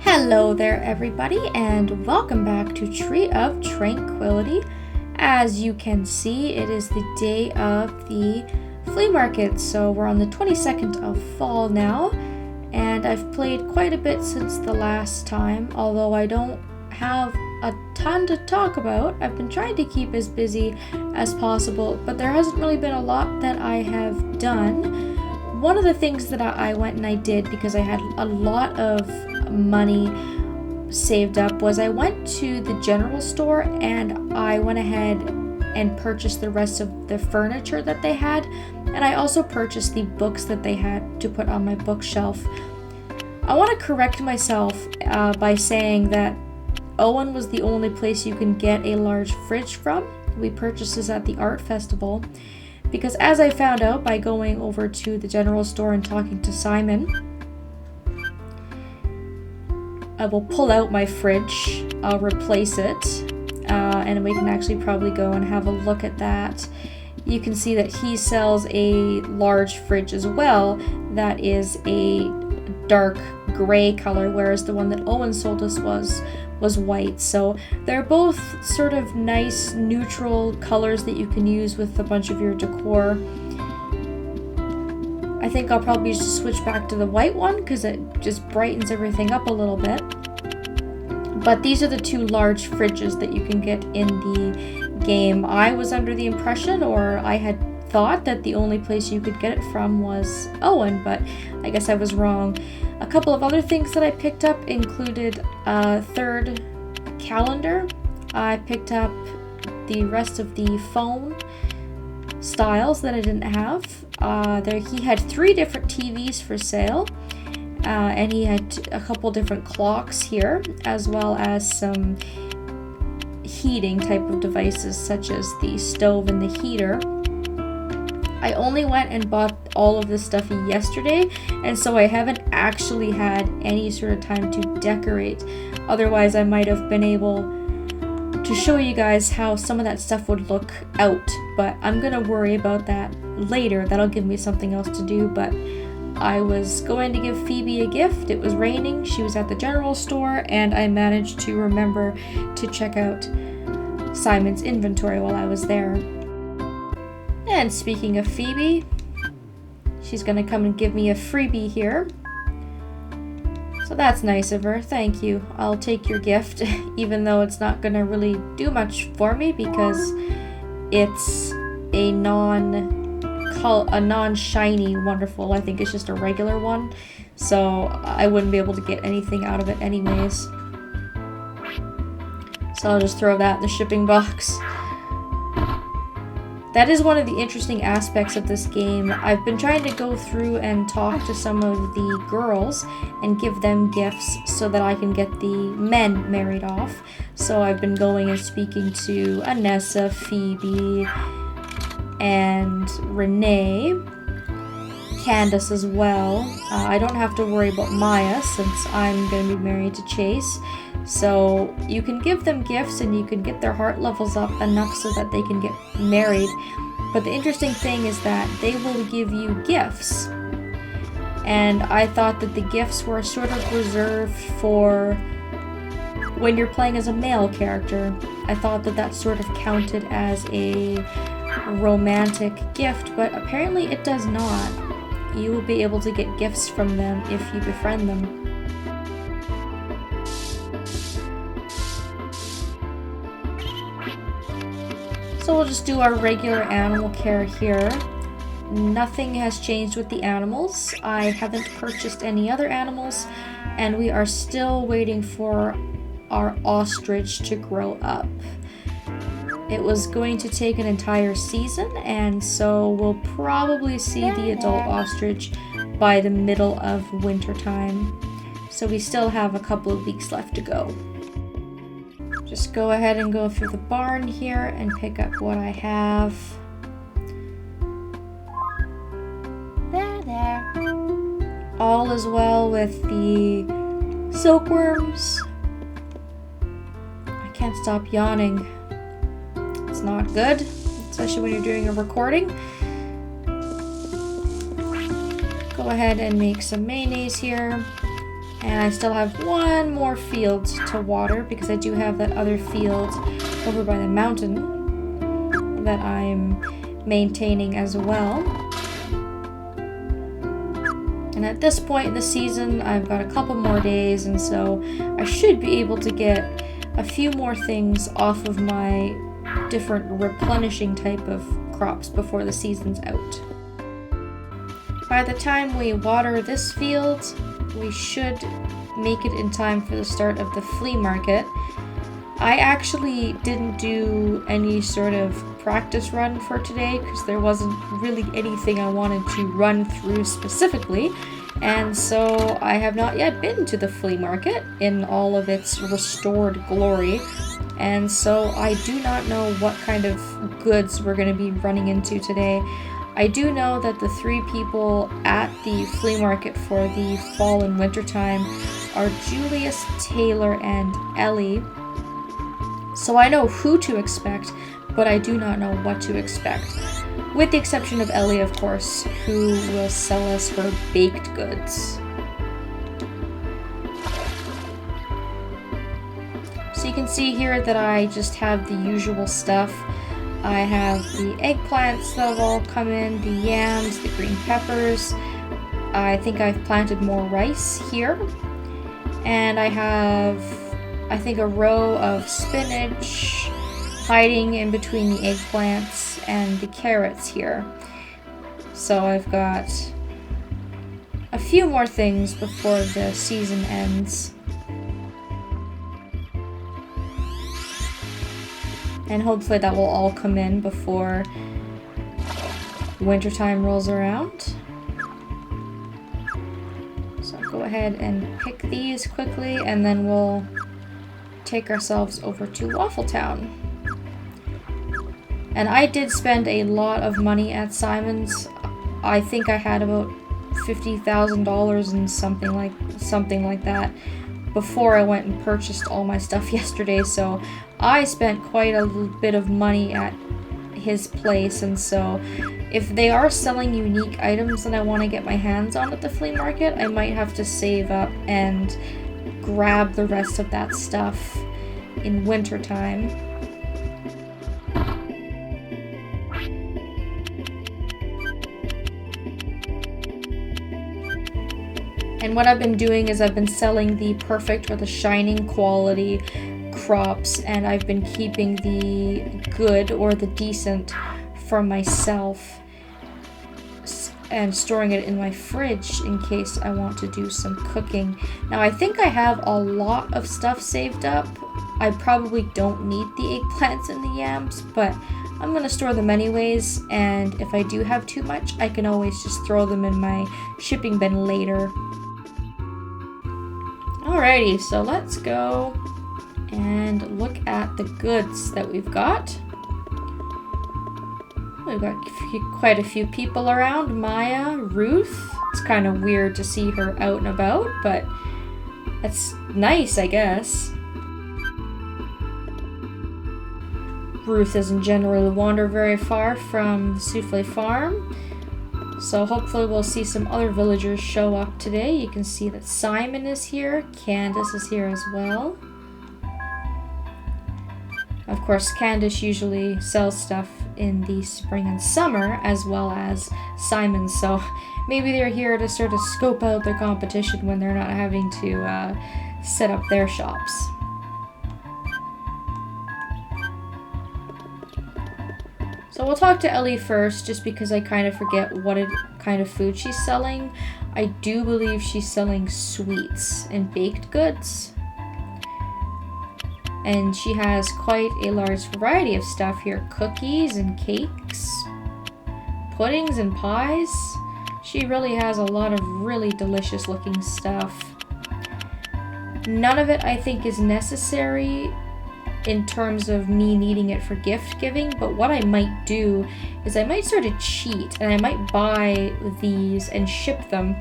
Hello there everybody and welcome back to Tree of Tranquility. As you can see, it is the day of the flea market, so we're on the 22nd of fall now, and I've played quite a bit since the last time, although I don't have a ton to talk about. I've been trying to keep as busy as possible, but there hasn't really been a lot that I have done. One of the things that I went and I did, because I had a lot of money saved up, was I went to the general store and I went ahead and purchased the rest of the furniture that they had, and I also purchased the books that they had to put on my bookshelf. I want to correct myself by saying that Owen was the only place you can get a large fridge from. We purchased this at the art festival, because as I found out by going over to the general store and talking to Simon, I will pull out my fridge, I'll replace it, and we can actually probably go and have a look at that. You can see that he sells a large fridge as well that is a dark gray color, whereas the one that Owen sold us was white. So they're both sort of nice neutral colors that you can use with a bunch of your decor. I think I'll probably just switch back to the white one because it just brightens everything up a little bit. But these are the two large fridges that you can get in the game. I was under the impression, or I had thought, that the only place you could get it from was Owen, but I guess I was wrong. A couple of other things that I picked up included a third calendar. I picked up the rest of the phone styles that I didn't have. He had 3 different TVs for sale, and he had a couple different clocks here, as well as some heating type of devices such as the stove and the heater. I only went and bought all of this stuff yesterday, and so I haven't actually had any sort of time to decorate. Otherwise, I might have been able to show you guys how some of that stuff would look out, but I'm gonna worry about that later. That'll give me something else to do. But I was going to give Phoebe a gift. It was raining, she was at the general store, and I managed to remember to check out Simon's inventory while I was there. And speaking of Phoebe, she's gonna come and give me a freebie here. So that's nice of her, thank you. I'll take your gift, even though it's not gonna really do much for me because it's a non-shiny wonderful. I think it's just a regular one, so I wouldn't be able to get anything out of it anyways. So I'll just throw that in the shipping box. That is one of the interesting aspects of this game. I've been trying to go through and talk to some of the girls and give them gifts so that I can get the men married off. So I've been going and speaking to Anessa, Phoebe, and Renee, Candace as well. I don't have to worry about Maya since I'm going to be married to Chase. So you can give them gifts and you can get their heart levels up enough so that they can get married. But the interesting thing is that they will give you gifts. And I thought that the gifts were sort of reserved for when you're playing as a male character. I thought that that sort of counted as a romantic gift, but apparently it does not. You will be able to get gifts from them if you befriend them. So we'll just do our regular animal care here. Nothing has changed with the animals. I haven't purchased any other animals, and we are still waiting for our ostrich to grow up. It was going to take an entire season, and so we'll probably see the adult ostrich by the middle of winter time. So we still have a couple of weeks left to go. Just go ahead and go through the barn here and pick up what I have. There. All is well with the silkworms. I can't stop yawning. It's not good, especially when you're doing a recording. Go ahead and make some mayonnaise here. And I still have one more field to water because I do have that other field over by the mountain that I'm maintaining as well. And at this point in the season, I've got a couple more days, and so I should be able to get a few more things off of my different replenishing type of crops before the season's out. By the time we water this field, we should make it in time for the start of the flea market. I actually didn't do any sort of practice run for today because there wasn't really anything I wanted to run through specifically, and so I have not yet been to the flea market in all of its restored glory, and so I do not know what kind of goods we're going to be running into today. I do know that the 3 people at the flea market for the fall and winter time are Julius, Taylor, and Ellie. So I know who to expect, but I do not know what to expect. With the exception of Ellie, of course, who will sell us her baked goods. So you can see here that I just have the usual stuff. I have the eggplants that have all come in, the yams, the green peppers. I think I've planted more rice here. And I have, I think, a row of spinach hiding in between the eggplants and the carrots here. So I've got a few more things before the season ends. And hopefully that will all come in before wintertime rolls around. So I'll go ahead and pick these quickly, and then we'll take ourselves over to Waffletown. And I did spend a lot of money at Simon's. I think I had about $50,000 and something like that before I went and purchased all my stuff yesterday, so I spent quite a bit of money at his place. And so if they are selling unique items that I want to get my hands on at the flea market, I might have to save up and grab the rest of that stuff in winter time. And what I've been doing is I've been selling the perfect or the shining quality crops, and I've been keeping the good or the decent for myself and storing it in my fridge in case I want to do some cooking. Now I think I have a lot of stuff saved up. I probably don't need the eggplants and the yams, but I'm gonna store them anyways, and if I do have too much, I can always just throw them in my shipping bin later. Alrighty, so let's go and look at the goods that we've got. We've got quite a few people around. Maya, Ruth. It's kind of weird to see her out and about, but that's nice, I guess. Ruth doesn't generally wander very far from the Souffle Farm, so hopefully we'll see some other villagers show up today. You can see that Simon is here, Candace is here as well. Of course, Candace usually sells stuff in the spring and summer, as well as Simon, so maybe they're here to sort of scope out their competition when they're not having to set up their shops. So we'll talk to Ellie first, just because I kind of forget what kind of food she's selling. I do believe she's selling sweets and baked goods. And she has quite a large variety of stuff here. Cookies and cakes, puddings and pies. She really has a lot of really delicious looking stuff. None of it I think is necessary in terms of me needing it for gift giving, but what I might do is I might sort of cheat and I might buy these and ship them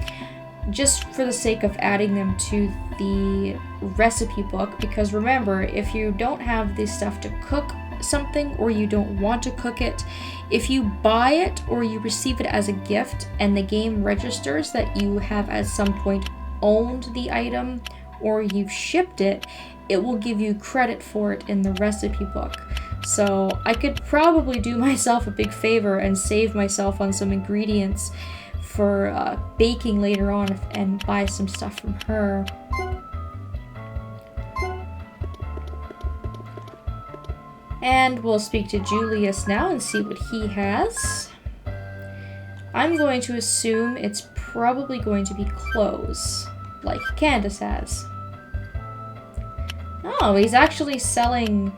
just for the sake of adding them to the recipe book, because remember, if you don't have the stuff to cook something or you don't want to cook it, if you buy it or you receive it as a gift and the game registers that you have at some point owned the item or you've shipped it, it will give you credit for it in the recipe book. So I could probably do myself a big favor and save myself on some ingredients for baking later on and buy some stuff from her. And we'll speak to Julius now and see what he has. I'm going to assume it's probably going to be clothes, like Candace has. Oh, he's actually selling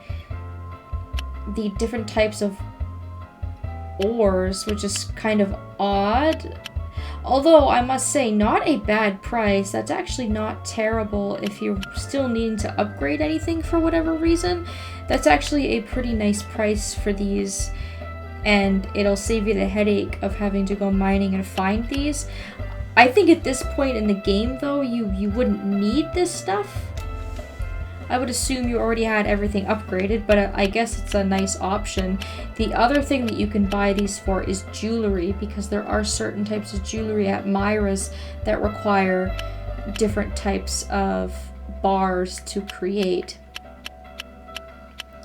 the different types of ores, which is kind of odd. Although, I must say, not a bad price. That's actually not terrible if you're still needing to upgrade anything for whatever reason. That's actually a pretty nice price for these, and it'll save you the headache of having to go mining and find these. I think at this point in the game, though, you wouldn't need this stuff. I would assume you already had everything upgraded, but I guess it's a nice option. The other thing that you can buy these for is jewelry, because there are certain types of jewelry at Myra's that require different types of bars to create.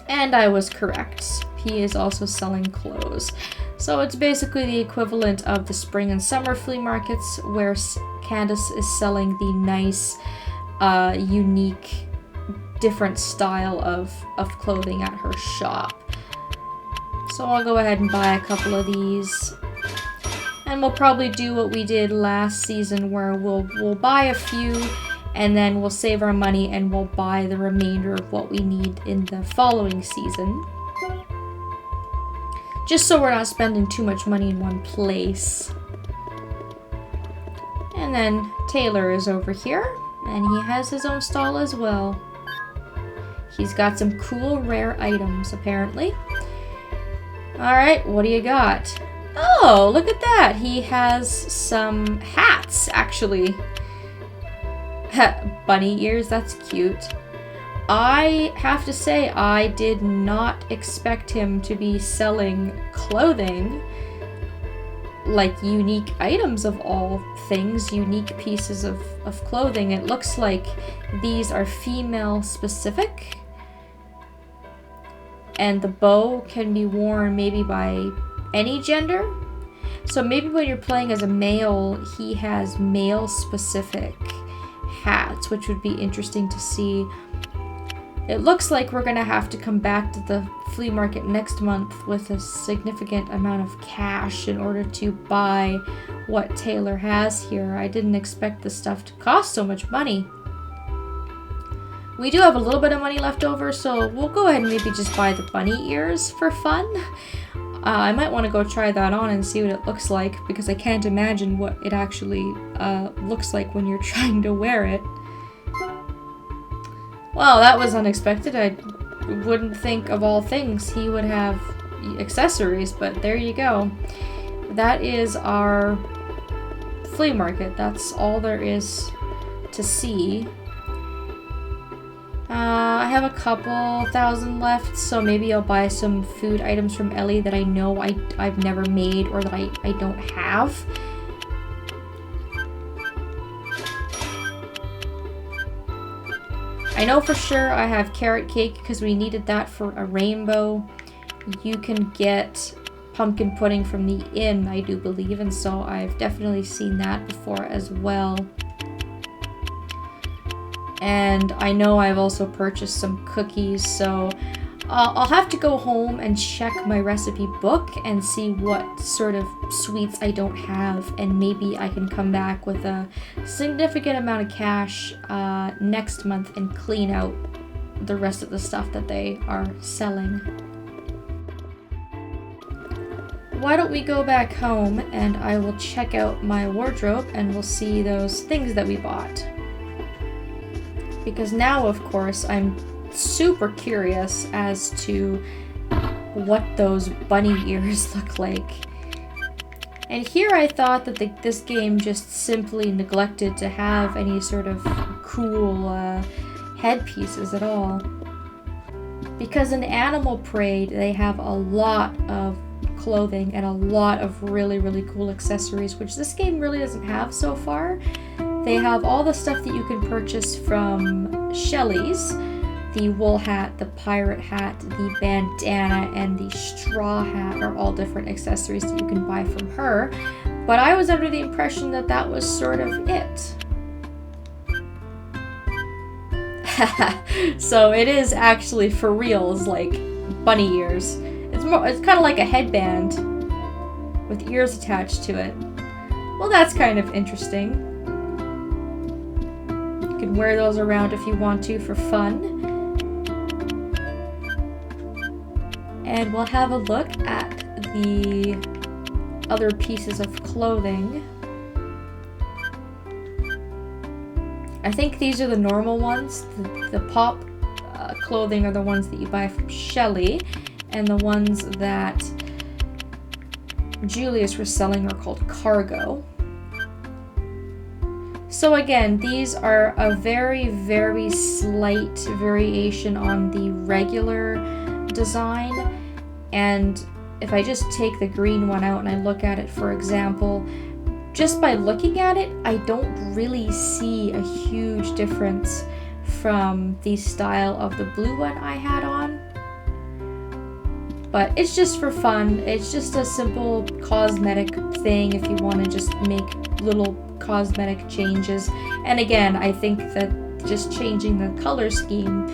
And I was correct. He is also selling clothes. So it's basically the equivalent of the spring and summer flea markets, where Candace is selling the nice, unique, different style of clothing at her shop. So I'll go ahead and buy a couple of these. And we'll probably do what we did last season, where we'll buy a few and then we'll save our money and we'll buy the remainder of what we need in the following season. Just so we're not spending too much money in one place. And then Taylor is over here, and he has his own stall as well. He's got some cool rare items, apparently. Alright, what do you got? Oh, look at that! He has some hats, actually. Bunny ears, that's cute. I have to say, I did not expect him to be selling clothing, like unique items of all things, unique pieces of clothing. It looks like these are female specific, and the bow can be worn maybe by any gender. So maybe when you're playing as a male, he has male specific hats, which would be interesting to see. It looks like we're gonna have to come back to the flea market next month with a significant amount of cash in order to buy what Taylor has here. I didn't expect this stuff to cost so much money. We do have a little bit of money left over, so we'll go ahead and maybe just buy the bunny ears for fun. I might want to go try that on and see what it looks like, because I can't imagine what it actually looks like when you're trying to wear it. Well, that was unexpected. I wouldn't think of all things he would have accessories, but there you go. That is our flea market. That's all there is to see. I have a couple thousand left, so maybe I'll buy some food items from Ellie that I know I've never made or that I don't have. I know for sure I have carrot cake because we needed that for a rainbow. You can get pumpkin pudding from the inn, I do believe, and so I've definitely seen that before as well. And I know I've also purchased some cookies, so I'll have to go home and check my recipe book and see what sort of sweets I don't have, and maybe I can come back with a significant amount of cash next month and clean out the rest of the stuff that they are selling. Why don't we go back home and I will check out my wardrobe and we'll see those things that we bought. Because now, of course, I'm super curious as to what those bunny ears look like. And here I thought that this game just simply neglected to have any sort of cool headpieces at all. Because in Animal Parade, they have a lot of clothing and a lot of really, really cool accessories, which this game really doesn't have so far. They have all the stuff that you can purchase from Shelly's. The wool hat, the pirate hat, the bandana, and the straw hat are all different accessories that you can buy from her. But I was under the impression that that was sort of it. So it is actually for reals, like bunny ears. It's kind of like a headband with ears attached to it. Well, that's kind of interesting. You can wear those around if you want to for fun. And we'll have a look at the other pieces of clothing. I think these are the normal ones. The pop clothing are the ones that you buy from Shelly, and the ones that Julius was selling are called cargo. So again, these are a very, very slight variation on the regular design. And if I just take the green one out and I look at it, for example, just by looking at it, I don't really see a huge difference from the style of the blue one I had on. But it's just for fun. It's just a simple cosmetic thing if you want to just make little cosmetic changes. And again, I think that just changing the color scheme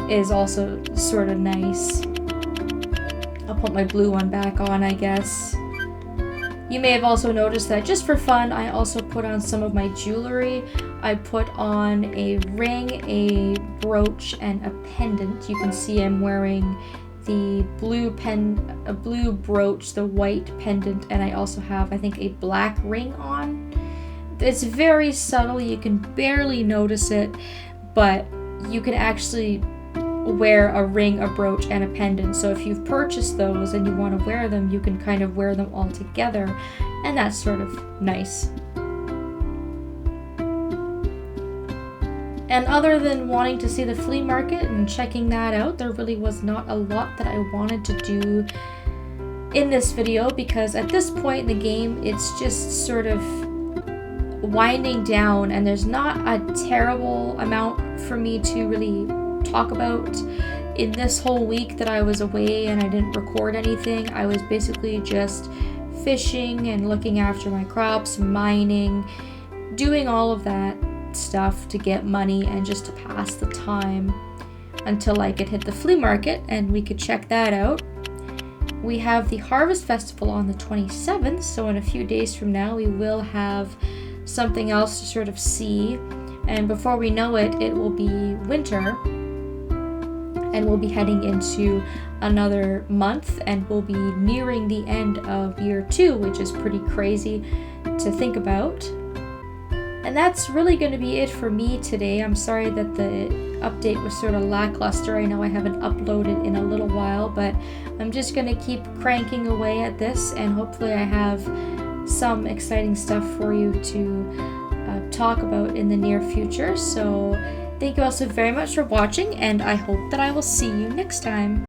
is also sort of nice. I'll put my blue one back on, I guess. You may have also noticed that just for fun, I also put on some of my jewelry. I put on a ring, a brooch, and a pendant. You can see I'm wearing the blue brooch, the white pendant, and I also have, I think, a black ring on. It's very subtle. You can barely notice it, but you can actually wear a ring, a brooch, and a pendant. So if you've purchased those and you want to wear them, you can kind of wear them all together, and that's sort of nice. And other than wanting to see the flea market and checking that out, there really was not a lot that I wanted to do in this video, because at this point in the game, it's just sort of winding down and there's not a terrible amount for me to really talk about. In this whole week that I was away and I didn't record anything, I was basically just fishing and looking after my crops, mining, doing all of that stuff to get money and just to pass the time until I could hit the flea market and we could check that out. We have the Harvest Festival on the 27th, so in a few days from now we will have something else to sort of see, and before we know it, it will be winter and we'll be heading into another month and we'll be nearing the end of year 2, which is pretty crazy to think about. And that's really going to be it for me today. I'm sorry that the update was sort of lackluster. I know I haven't uploaded in a little while, but I'm just going to keep cranking away at this, and hopefully I have some exciting stuff for you to talk about in the near future. So thank you all so very much for watching, and I hope that I will see you next time.